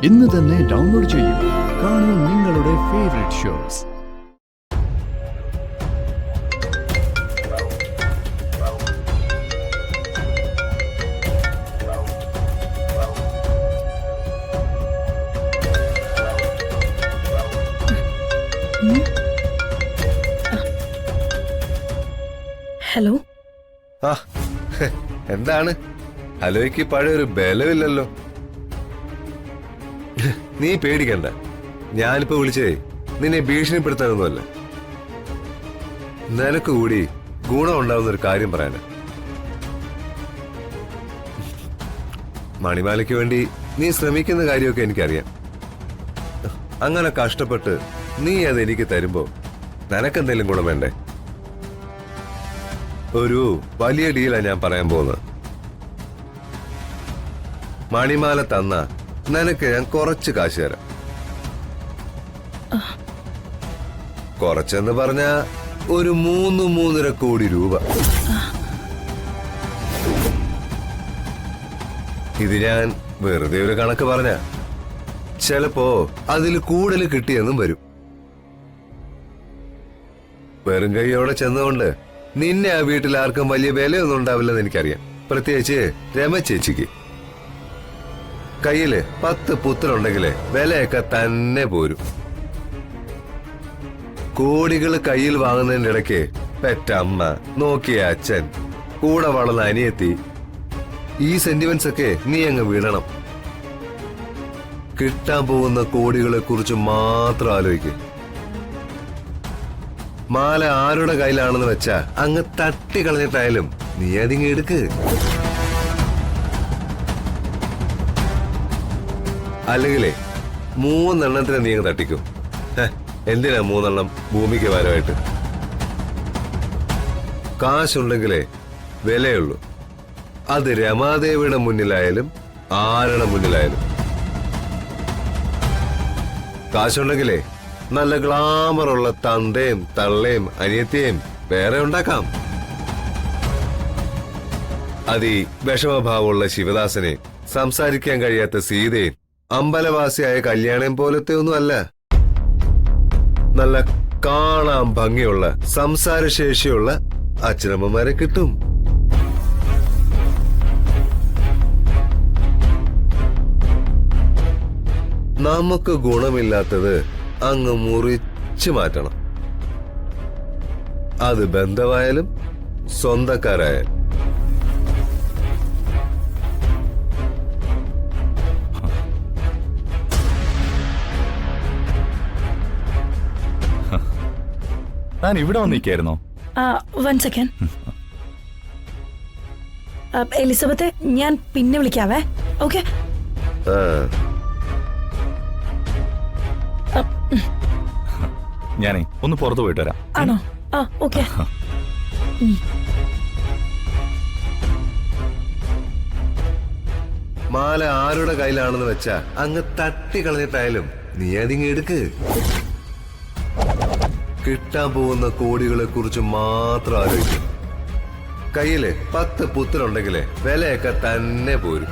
ഇന്ന് തന്നെ ഡൗൺലോഡ് ചെയ്യൂ. കാണൂ നിങ്ങളുടെ ഫേവറേറ്റ് ഷോസ്. ഹലോ. ആ എന്താണ് ഹലോയ്ക്ക് പഴയൊരു ബലമില്ലല്ലോ. നീ പേടിക്കണ്ട, ഞാനിപ്പോ വിളിച്ചേ നിന്നെ ഭീഷണിപ്പെടുത്താനൊന്നുമല്ല. നിനക്ക് കൂടി ഗുണമുണ്ടാവുന്ന ഒരു കാര്യം പറയാന്. മണിമാലയ്ക്ക് വേണ്ടി നീ ശ്രമിക്കുന്ന കാര്യമൊക്കെ എനിക്കറിയാം. അങ്ങനെ കഷ്ടപ്പെട്ട് നീ അത് എനിക്ക് തരുമ്പോ നിനക്കെന്തെങ്കിലും ഗുണം വേണ്ടേ? ഒരു വലിയ ഡീലാ ഞാൻ പറയാൻ പോകുന്നത്. മണിമാല തന്ന നിനക്ക് ഞാൻ കുറച്ച് കാശ് തരാം. കുറച്ചെന്ന് പറഞ്ഞ ഒരു 3-3.5 കോടി രൂപ. ഇത് ഞാൻ വെറുതെ ഒരു കണക്ക് പറഞ്ഞ ചിലപ്പോ അതിൽ കൂടുതൽ കിട്ടിയെന്നും വരും. വെറും കൈയോടെ ചെന്നുകൊണ്ട് നിന്നെ ആ വീട്ടിൽ ആർക്കും വലിയ വിലയൊന്നും ഉണ്ടാവില്ലെന്ന് എനിക്കറിയാം. പ്രത്യേകിച്ച് രമ ചേച്ചിക്ക്. കയ്യില് 10 പുത്രനുണ്ടെങ്കില് വിലയൊക്കെ തന്നെ പോരും. കോടികൾ കയ്യിൽ വാങ്ങുന്നതിന്റെ ഇടയ്ക്ക് പെറ്റമ്മ, നോക്കിയ അച്ഛൻ, കൂടെ വളർന്ന അനിയത്തി, ഈ സെന്റിമെന്റ്സ് ഒക്കെ നീ അങ്ങ് വിടണം. കിട്ടാൻ പോകുന്ന കോടികളെ കുറിച്ച് മാത്രം ആലോചിക്ക്. മാല ആരുടെ കയ്യിലാണെന്ന് വെച്ചാ അങ്ങ് തട്ടിക്കളഞ്ഞിട്ടായാലും നീ അതിങ്ങ് എടുക്ക്. അല്ലെങ്കിലേ 3 എണ്ണത്തിന് നീ അങ്ങ് തട്ടിക്കും. എന്തിനാ 3 എണ്ണം ഭൂമിക്ക് ഭാരമായിട്ട്? കാശുണ്ടെങ്കിലേ വിലയുള്ളൂ. അത് രമാദേവിയുടെ മുന്നിലായാലും ആരുടെ മുന്നിലായാലും. കാശുണ്ടെങ്കിലേ നല്ല ഗ്ലാമറുള്ള തന്തയും തള്ളയും അനിയത്തിയും വേറെ ഉണ്ടാക്കാം. അതി വിഷമഭാവമുള്ള ശിവദാസനെ, സംസാരിക്കാൻ കഴിയാത്ത സീതയും, അമ്പലവാസിയായ കല്യാണം പോലത്തെ ഒന്നുമല്ല. നല്ല കാണാൻ ഭംഗിയുള്ള സംസാരശേഷിയുള്ള അച്ഛനമ്മമാരെ കിട്ടും. നമുക്ക് ഗുണമില്ലാത്തത് അങ്ങ് മുറിച്ചു മാറ്റണം. അത് ബന്ധമായാലും സ്വന്തക്കാരായാലും. ഞാൻ ഇവിടെ വന്നിരിക്കായിരുന്നോ? 1 സെക്കൻഡ്. എലിസബത്തെ, ഞാൻ പിന്നെ വിളിക്കാവേ. ഓക്കെ. ഞാനേ ഒന്ന് പുറത്തു പോയിട്ട് വരാം. ആണോ? ഓക്കെ. മാല ആരുടെ കയ്യിലാണെന്ന് വെച്ചാ അങ്ങ് തട്ടിക്കളഞ്ഞിട്ടായാലും നീ അതിങ്ങ് എടുക്ക്. കിട്ടാൻ പോകുന്ന കോടികളെ കുറിച്ച് മാത്രം ആലോചിക്കും. കയ്യില് 10 പുത്രനുണ്ടെങ്കിലേ വിലയൊക്കെ തന്നെ പോരും.